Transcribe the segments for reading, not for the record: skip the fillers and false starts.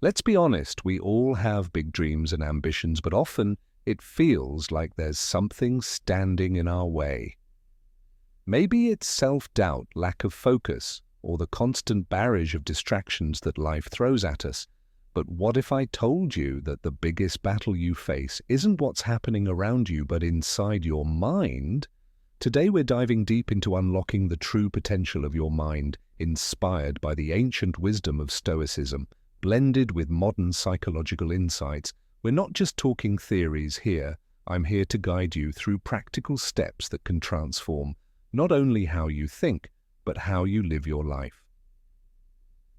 Let's be honest, we all have big dreams and ambitions, but often it feels like there's something standing in our way. Maybe it's self-doubt, lack of focus, or the constant barrage of distractions that life throws at us. But what if I told you that the biggest battle you face isn't what's happening around you, but inside your mind? Today we're diving deep into unlocking the true potential of your mind, inspired by the ancient wisdom of Stoicism, blended with modern psychological insights. We're not just talking theories here. I'm here to guide you through practical steps that can transform not only how you think, but how you live your life.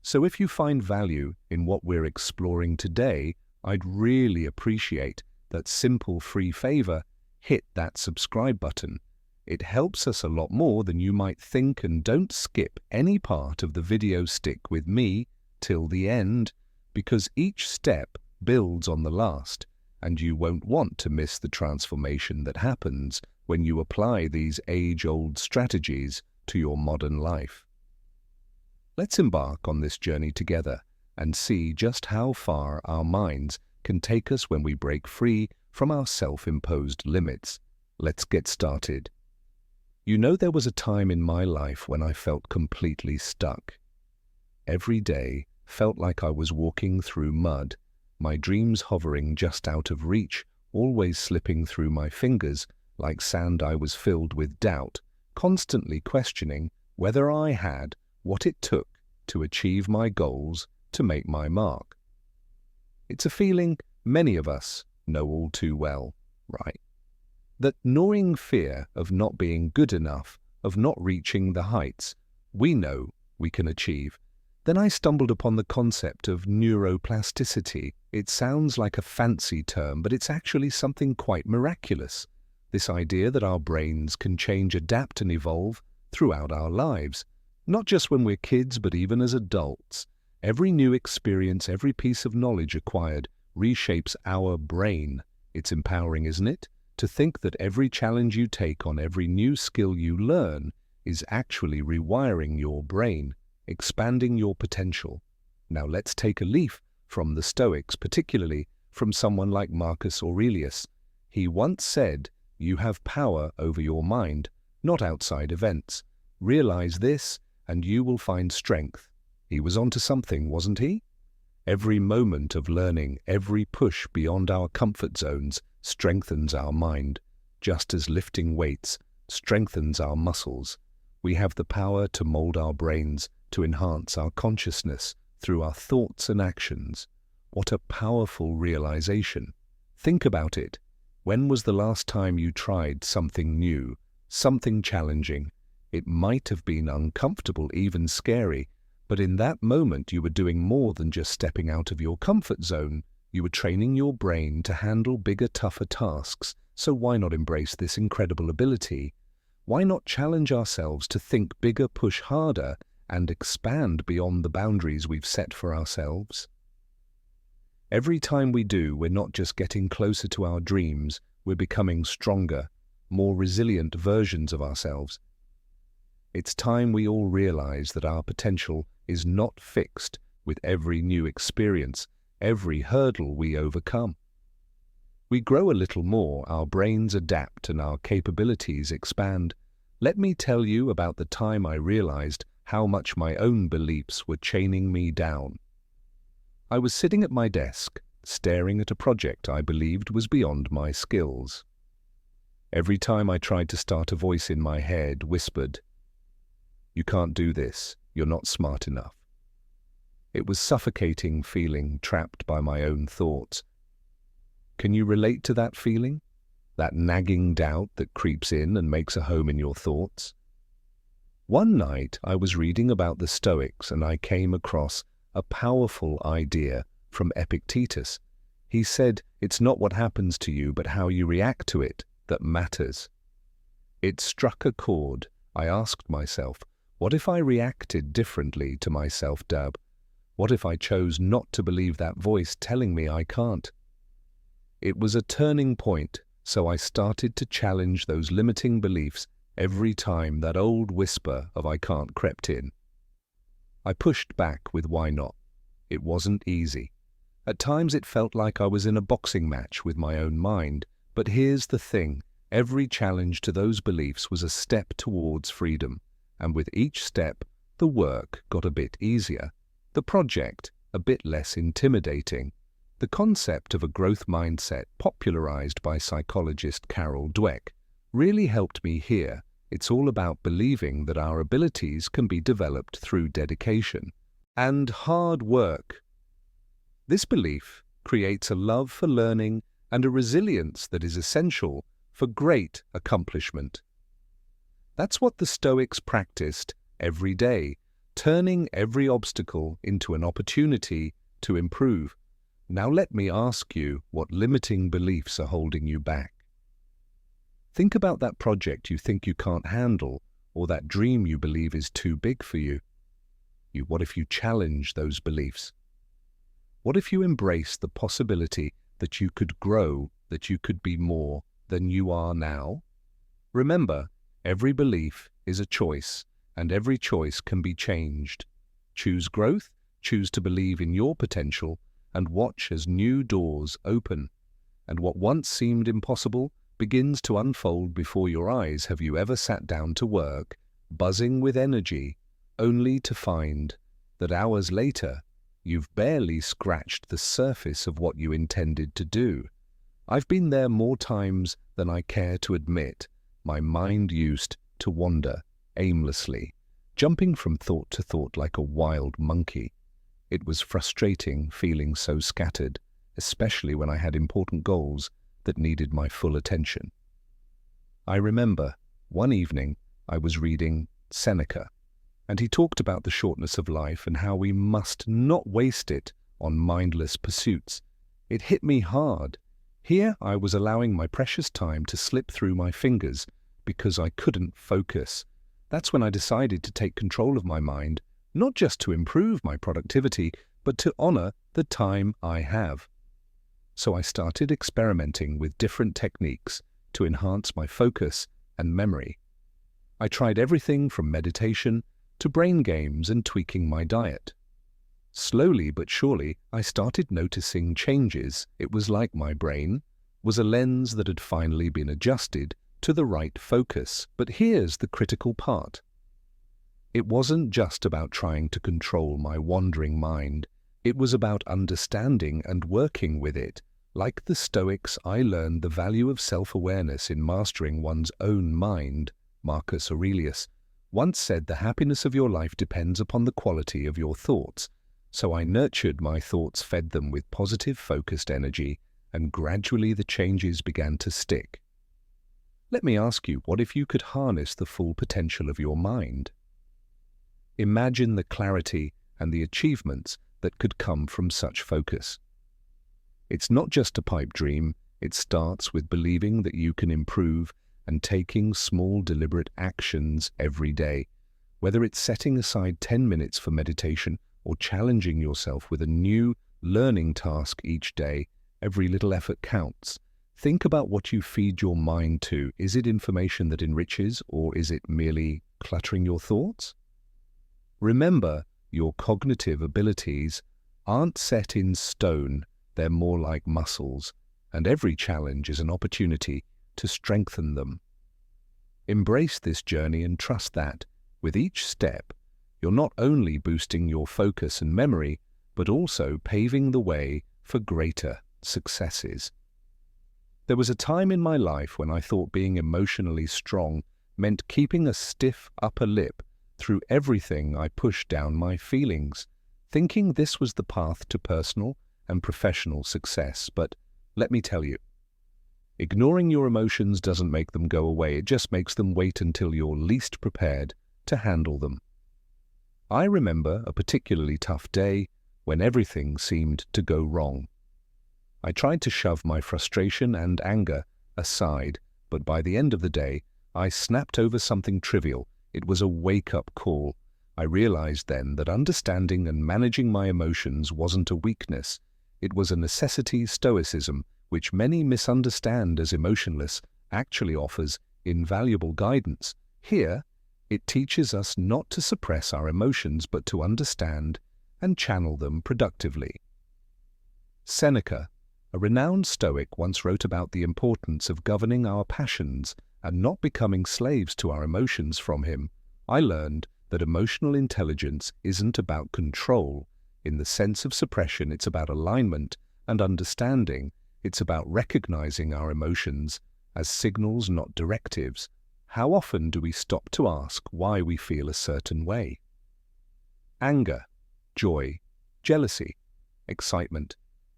So if you find value in what we're exploring today, I'd really appreciate that simple free favor. Hit that subscribe button. It helps us a lot more than you might think, and don't skip any part of the video. Stick with me till the end, because each step builds on the last, and you won't want to miss the transformation that happens when you apply these age-old strategies to your modern life. Let's embark on this journey together and see just how far our minds can take us when we break free from our self-imposed limits. Let's get started. You know, there was a time in my life when I felt completely stuck. Every day felt like I was walking through mud, my dreams hovering just out of reach, always slipping through my fingers like sand. I was filled with doubt, constantly questioning whether I had what it took to achieve my goals, to make my mark. It's a feeling many of us know all too well, right? That gnawing fear of not being good enough, of not reaching the heights we know we can achieve. Then I stumbled upon the concept of neuroplasticity. It sounds like a fancy term, but it's actually something quite miraculous. This idea that our brains can change, adapt, and evolve throughout our lives. Not just when we're kids, but even as adults. Every new experience, every piece of knowledge acquired reshapes our brain. It's empowering, isn't it? To think that every challenge you take on, every new skill you learn, is actually rewiring your brain, expanding your potential. Now let's take a leaf from the Stoics, particularly from someone like Marcus Aurelius. He once said, "You have power over your mind, not outside events. Realize this, and you will find strength." He was onto something, wasn't he? Every moment of learning, every push beyond our comfort zones strengthens our mind, just as lifting weights strengthens our muscles. We have the power to mold our brains, to enhance our consciousness through our thoughts and actions. What a powerful realization. Think about it. When was the last time you tried something new, something challenging? It might have been uncomfortable, even scary, but in that moment you were doing more than just stepping out of your comfort zone. You were training your brain to handle bigger, tougher tasks. So why not embrace this incredible ability? Why not challenge ourselves to think bigger, push harder, and expand beyond the boundaries we've set for ourselves? Every time we do, we're not just getting closer to our dreams, we're becoming stronger, more resilient versions of ourselves. It's time we all realize that our potential is not fixed with every new experience, every hurdle we overcome. We grow a little more, our brains adapt, and our capabilities expand. Let me tell you about the time I realized how much my own beliefs were chaining me down. I was sitting at my desk, staring at a project I believed was beyond my skills. Every time I tried to start, a voice in my head whispered, "You can't do this, you're not smart enough." It was suffocating, feeling trapped by my own thoughts. Can you relate to that feeling? That nagging doubt that creeps in and makes a home in your thoughts? One night I was reading about the Stoics and I came across a powerful idea from Epictetus. He said, "It's not what happens to you, but how you react to it that matters." It struck a chord. I asked myself, what if I reacted differently to my self-doubt? What if I chose not to believe that voice telling me I can't? It was a turning point, so I started to challenge those limiting beliefs every time that old whisper of "I can't" crept in. I pushed back with "why not?" It wasn't easy. At times it felt like I was in a boxing match with my own mind. But here's the thing, every challenge to those beliefs was a step towards freedom. And with each step, the work got a bit easier, the project a bit less intimidating. The concept of a growth mindset, popularized by psychologist Carol Dweck, really helped me here. It's all about believing that our abilities can be developed through dedication and hard work. This belief creates a love for learning and a resilience that is essential for great accomplishment. That's what the Stoics practiced every day, turning every obstacle into an opportunity to improve. Now let me ask you what limiting beliefs are holding you back. Think about that project you think you can't handle, or that dream you believe is too big for you. What if you challenge those beliefs? What if you embrace the possibility that you could grow, that you could be more than you are now? Remember, every belief is a choice, and every choice can be changed. Choose growth, choose to believe in your potential, and watch as new doors open. And what once seemed impossible begins to unfold before your eyes. Have you ever sat down to work, buzzing with energy, only to find that hours later you've barely scratched the surface of what you intended to do? I've been there more times than I care to admit. My mind used to wander aimlessly, jumping from thought to thought like a wild monkey. It was frustrating feeling so scattered, especially when I had important goals that needed my full attention. I remember one evening I was reading Seneca, and he talked about the shortness of life and how we must not waste it on mindless pursuits. It hit me hard. Here I was allowing my precious time to slip through my fingers because I couldn't focus. That's when I decided to take control of my mind, not just to improve my productivity, but to honor the time I have. So I started experimenting with different techniques to enhance my focus and memory. I tried everything from meditation to brain games and tweaking my diet. Slowly but surely, I started noticing changes. It was like my brain was a lens that had finally been adjusted to the right focus. But here's the critical part. It wasn't just about trying to control my wandering mind. It was about understanding and working with it. Like the Stoics, I learned the value of self-awareness in mastering one's own mind. Marcus Aurelius once said, "The happiness of your life depends upon the quality of your thoughts." So I nurtured my thoughts, fed them with positive, focused energy, and gradually the changes began to stick. Let me ask you, what if you could harness the full potential of your mind? Imagine the clarity and the achievements that could come from such focus. It's not just a pipe dream. It starts with believing that you can improve and taking small, deliberate actions every day. Whether it's setting aside 10 minutes for meditation or challenging yourself with a new learning task each day, every little effort counts. Think about what you feed your mind to. Is it information that enriches, or is it merely cluttering your thoughts? Remember, your cognitive abilities aren't set in stone. They're more like muscles, and every challenge is an opportunity to strengthen them. Embrace this journey and trust that, with each step, you're not only boosting your focus and memory, but also paving the way for greater successes. There was a time in my life when I thought being emotionally strong meant keeping a stiff upper lip through everything I pushed down my feelings, thinking this was the path to personal and professional success. But let me tell you, ignoring your emotions doesn't make them go away. It just makes them wait until you're least prepared to handle them. I remember a particularly tough day when everything seemed to go wrong. I tried to shove my frustration and anger aside, but by the end of the day, I snapped over something trivial. It was a wake-up call. I realized then that understanding and managing my emotions wasn't a weakness. It was a necessity. Stoicism, which many misunderstand as emotionless, actually offers invaluable guidance. Here, it teaches us not to suppress our emotions, but to understand and channel them productively. Seneca, a renowned Stoic, once wrote about the importance of governing our passions and not becoming slaves to our emotions from him. I learned that emotional intelligence isn't about control. In the sense of suppression, it's about alignment and understanding. It's about recognizing our emotions as signals, not directives. How often do we stop to ask why we feel a certain way? Anger, joy, jealousy, excitement.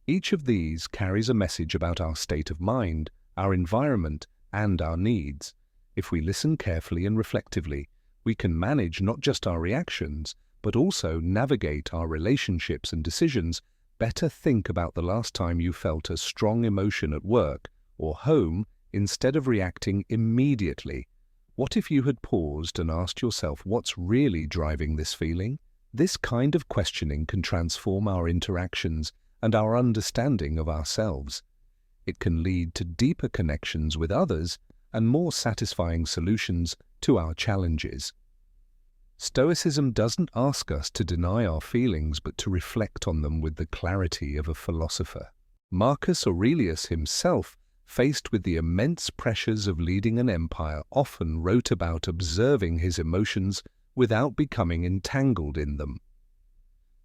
Each of these carries a message about our state of mind, our environment, and our needs. If we listen carefully and reflectively, we can manage not just our reactions, but also navigate our relationships and decisions. Better think about the last time you felt a strong emotion at work or home instead of reacting immediately. What if you had paused and asked yourself what's really driving this feeling? This kind of questioning can transform our interactions and our understanding of ourselves. It can lead to deeper connections with others and more satisfying solutions to our challenges. Stoicism doesn't ask us to deny our feelings, but to reflect on them with the clarity of a philosopher. Marcus Aurelius himself, faced with the immense pressures of leading an empire, often wrote about observing his emotions without becoming entangled in them.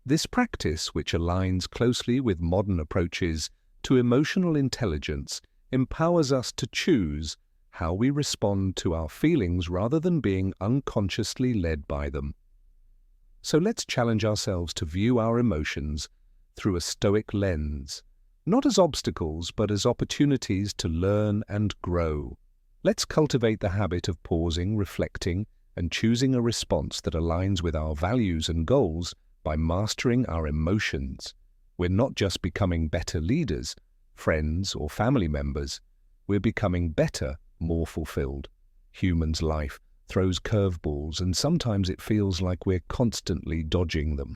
This practice, which aligns closely with modern approaches to emotional intelligence, empowers us to choose how we respond to our feelings rather than being unconsciously led by them. So let's challenge ourselves to view our emotions through a Stoic lens, not as obstacles, but as opportunities to learn and grow. Let's cultivate the habit of pausing, reflecting, and choosing a response that aligns with our values and goals. By mastering our emotions, we're not just becoming better leaders, friends, or family members. We're becoming better, more fulfilled. Humans' life throws curveballs, and sometimes it feels like we're constantly dodging them.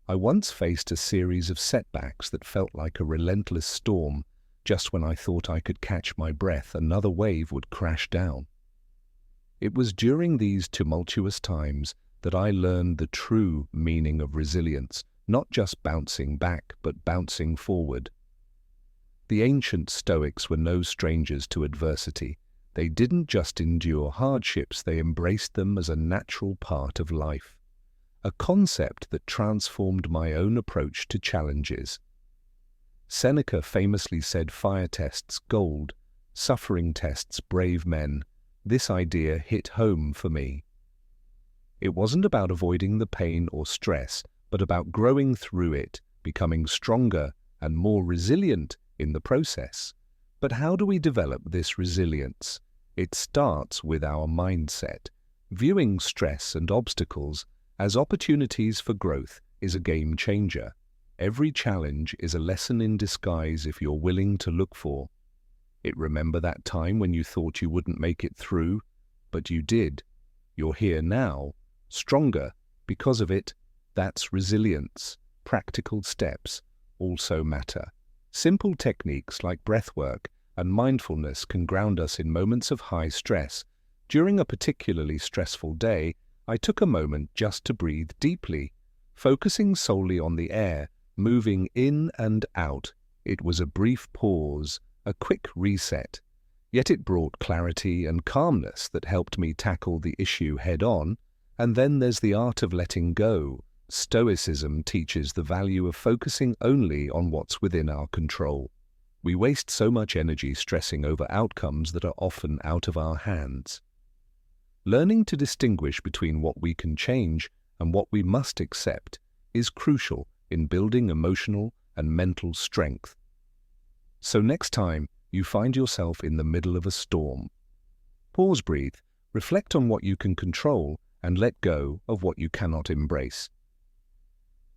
I once faced a series of setbacks that felt like a relentless storm. Just when I thought I could catch my breath, another wave would crash down. It was during these tumultuous times that I learned the true meaning of resilience, not just bouncing back, but bouncing forward. The ancient Stoics were no strangers to adversity. They didn't just endure hardships, they embraced them as a natural part of life, a concept that transformed my own approach to challenges. Seneca famously said, "Fire tests gold, suffering tests brave men." This idea hit home for me. It wasn't about avoiding the pain or stress, but about growing through it, becoming stronger and more resilient in the process. But how do we develop this resilience? It starts with our mindset. Viewing stress and obstacles as opportunities for growth is a game changer. Every challenge is a lesson in disguise if you're willing to look for it. Remember that time when you thought you wouldn't make it through, but you did. You're here now, stronger because of it. That's resilience. Practical steps also matter. Simple techniques like breathwork and mindfulness can ground us in moments of high stress. During a particularly stressful day, I took a moment just to breathe deeply, focusing solely on the air, moving in and out. It was a brief pause, a quick reset, yet it brought clarity and calmness that helped me tackle the issue head-on. And then there's the art of letting go. Stoicism teaches the value of focusing only on what's within our control. We waste so much energy stressing over outcomes that are often out of our hands. Learning to distinguish between what we can change and what we must accept is crucial in building emotional and mental strength. So next time you find yourself in the middle of a storm, pause, breathe, reflect on what you can control, and let go of what you cannot embrace.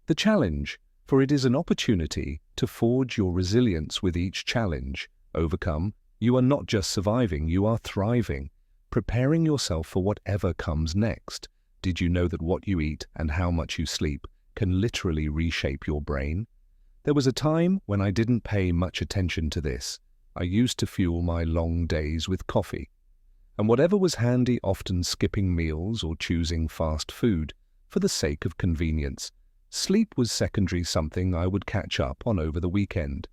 The challenge, for it is an opportunity to forge your resilience with each challenge. Overcome, you are not just surviving, you are thriving, preparing yourself for whatever comes next. Did you know that what you eat and how much you sleep can literally reshape your brain? There was a time when I didn't pay much attention to this. I used to fuel my long days with coffee, and whatever was handy, often skipping meals or choosing fast food for the sake of convenience. Sleep was secondary, something I would catch up on over the weekend.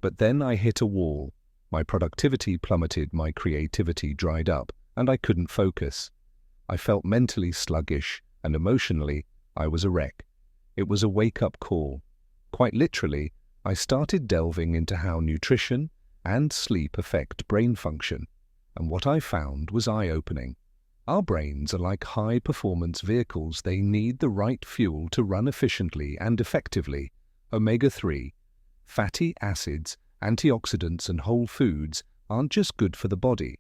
But then I hit a wall. My productivity plummeted, my creativity dried up, and I couldn't focus. I felt mentally sluggish, and emotionally, I was a wreck. It was a wake-up call. Quite literally, I started delving into how nutrition and sleep affect brain function, and what I found was eye-opening. Our brains are like high-performance vehicles. They need the right fuel to run efficiently and effectively. Omega-3, fatty acids, antioxidants, and whole foods aren't just good for the body.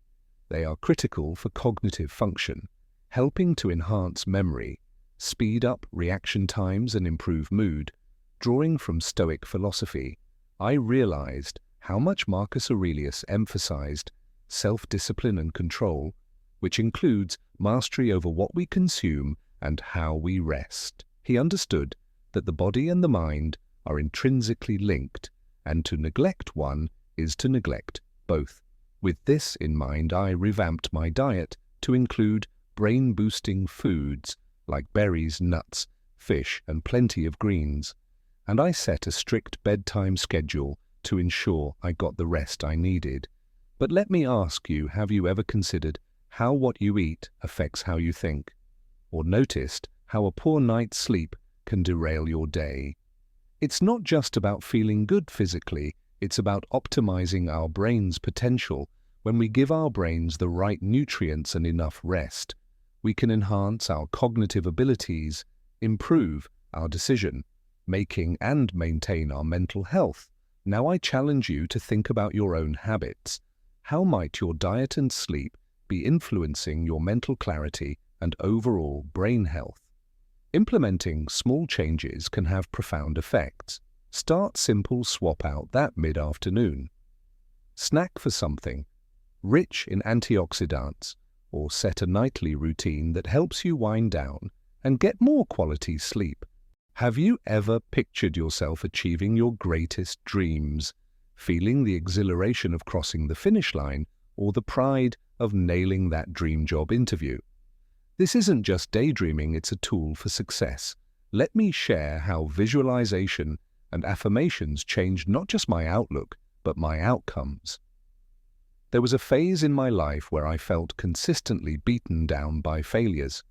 They are critical for cognitive function, helping to enhance memory, speed up reaction times, and improve mood. Drawing from Stoic philosophy, I realized how much Marcus Aurelius emphasized self-discipline and control, which includes mastery over what we consume and how we rest. He understood that the body and the mind are intrinsically linked, and to neglect one is to neglect both. With this in mind, I revamped my diet to include brain-boosting foods like berries, nuts, fish, and plenty of greens. And I set a strict bedtime schedule to ensure I got the rest I needed. But let me ask you, have you ever considered how what you eat affects how you think? Or noticed how a poor night's sleep can derail your day? It's not just about feeling good physically, it's about optimizing our brain's potential. When we give our brains the right nutrients and enough rest, we can enhance our cognitive abilities, improve our decision-making, and maintain our mental health. Now I challenge you to think about your own habits. How might your diet and sleep be influencing your mental clarity and overall brain health? Implementing small changes can have profound effects. Start simple, swap out that mid-afternoon. Snack for something rich in antioxidants, or set a nightly routine that helps you wind down and get more quality sleep. Have you ever pictured yourself achieving your greatest dreams, feeling the exhilaration of crossing the finish line or the pride of nailing that dream job interview? This isn't just daydreaming, it's a tool for success. Let me share how visualization and affirmations changed not just my outlook, but my outcomes. There was a phase in my life where I felt consistently beaten down by failures.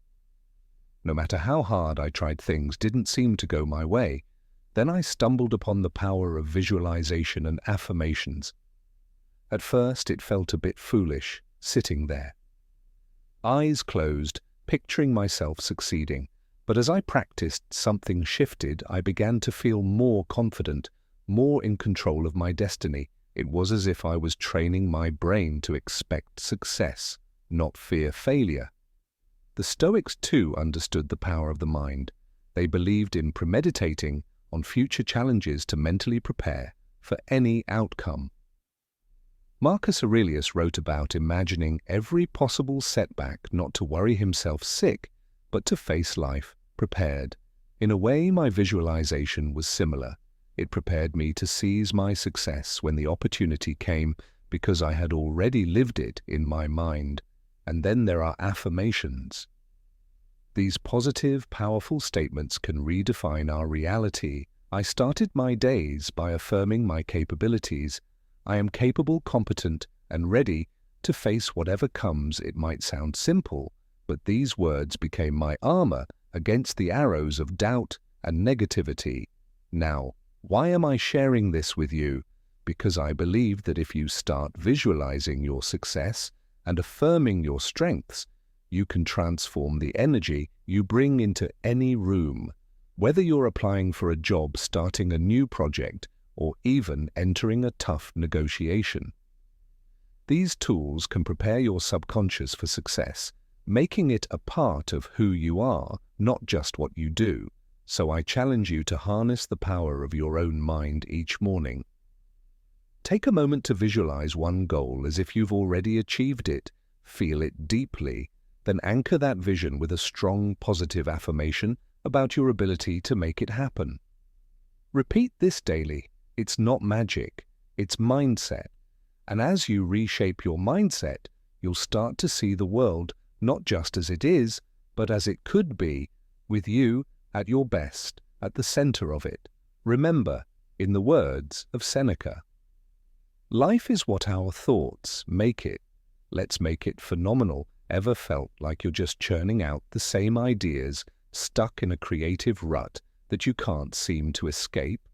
No matter how hard I tried, things didn't seem to go my way. Then I stumbled upon the power of visualization and affirmations. At first, it felt a bit foolish, sitting there, eyes closed, picturing myself succeeding. But as I practiced, something shifted. I began to feel more confident, more in control of my destiny. It was as if I was training my brain to expect success, not fear failure. The Stoics too understood the power of the mind. They believed in premeditating on future challenges to mentally prepare for any outcome. Marcus Aurelius wrote about imagining every possible setback, not to worry himself sick, but to face life prepared. In a way, my visualization was similar. It prepared me to seize my success when the opportunity came, because I had already lived it in my mind. And then there are affirmations. These positive, powerful statements can redefine our reality. I started my days by affirming my capabilities. I am capable, competent, and ready to face whatever comes. It might sound simple, but these words became my armor against the arrows of doubt and negativity. Now, why am I sharing this with you? Because I believe that if you start visualizing your success and affirming your strengths, you can transform the energy you bring into any room. Whether you're applying for a job, starting a new project, or even entering a tough negotiation, these tools can prepare your subconscious for success, making it a part of who you are, not just what you do. So I challenge you to harness the power of your own mind each morning. Take a moment to visualize one goal as if you've already achieved it. Feel it deeply, then anchor that vision with a strong positive affirmation about your ability to make it happen. Repeat this daily. It's not magic, it's mindset. And as you reshape your mindset, you'll start to see the world not just as it is, but as it could be, with you at your best. at the center of it. Remember, in the words of Seneca, life is what our thoughts make it. Let's make it phenomenal. Ever felt like you're just churning out the same ideas, stuck in a creative rut that you can't seem to escape?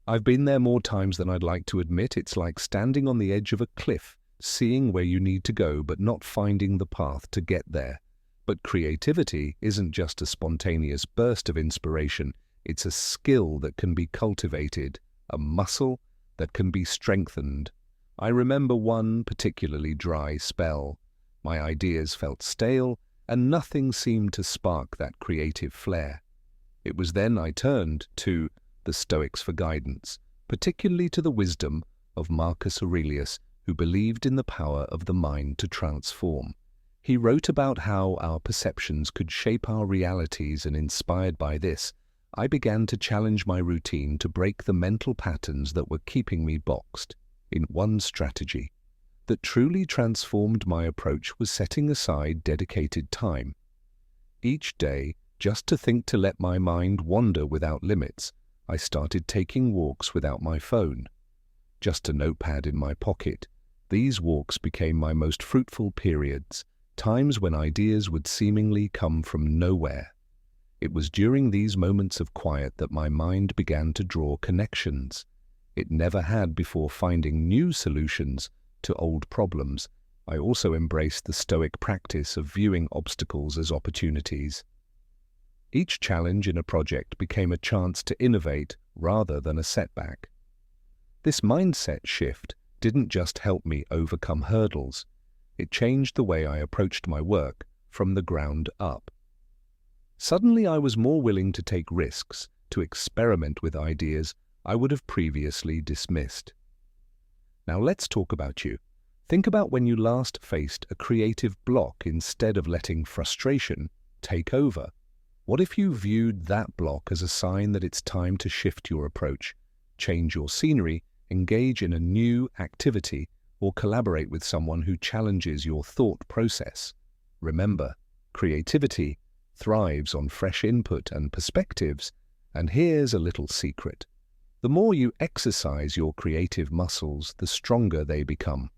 I've been there more times than I'd like to admit. It's like standing on the edge of a cliff, seeing where you need to go but not finding the path to get there. But creativity isn't just a spontaneous burst of inspiration. It's a skill that can be cultivated, a muscle that can be strengthened. I remember one particularly dry spell. My ideas felt stale, and nothing seemed to spark that creative flair. It was then I turned to the Stoics for guidance, particularly to the wisdom of Marcus Aurelius, who believed in the power of the mind to transform. He wrote about how our perceptions could shape our realities, and inspired by this, I began to challenge my routine to break the mental patterns that were keeping me boxed. In one strategy that truly transformed my approach was setting aside dedicated time each day just to think, to let my mind wander without limits. I started taking walks without my phone, just a notepad in my pocket. These walks became my most fruitful periods, times when ideas would seemingly come from nowhere. It was during these moments of quiet that my mind began to draw connections it never had before, finding new solutions to old problems. I also embraced the Stoic practice of viewing obstacles as opportunities. Each challenge in a project became a chance to innovate rather than a setback. This mindset shift didn't just help me overcome hurdles, it changed the way I approached my work from the ground up. Suddenly I was more willing to take risks, to experiment with ideas I would have previously dismissed. Now let's talk about you. Think about when you last faced a creative block instead of letting frustration take over. What if you viewed that block as a sign that it's time to shift your approach, change your scenery, engage in a new activity, or collaborate with someone who challenges your thought process? Remember, creativity thrives on fresh input and perspectives, and here's a little secret. The more you exercise your creative muscles, the stronger they become.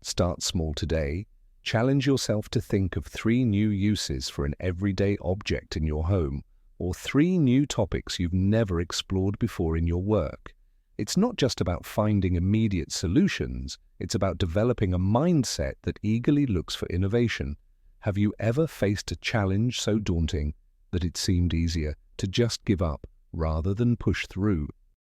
Start small today. Challenge yourself to think of 3 new uses for an everyday object in your home, or 3 new topics you've never explored before in your work. It's not just about finding immediate solutions, it's about developing a mindset that eagerly looks for innovation. Have you ever faced a challenge so daunting that it seemed easier to just give up rather than push through?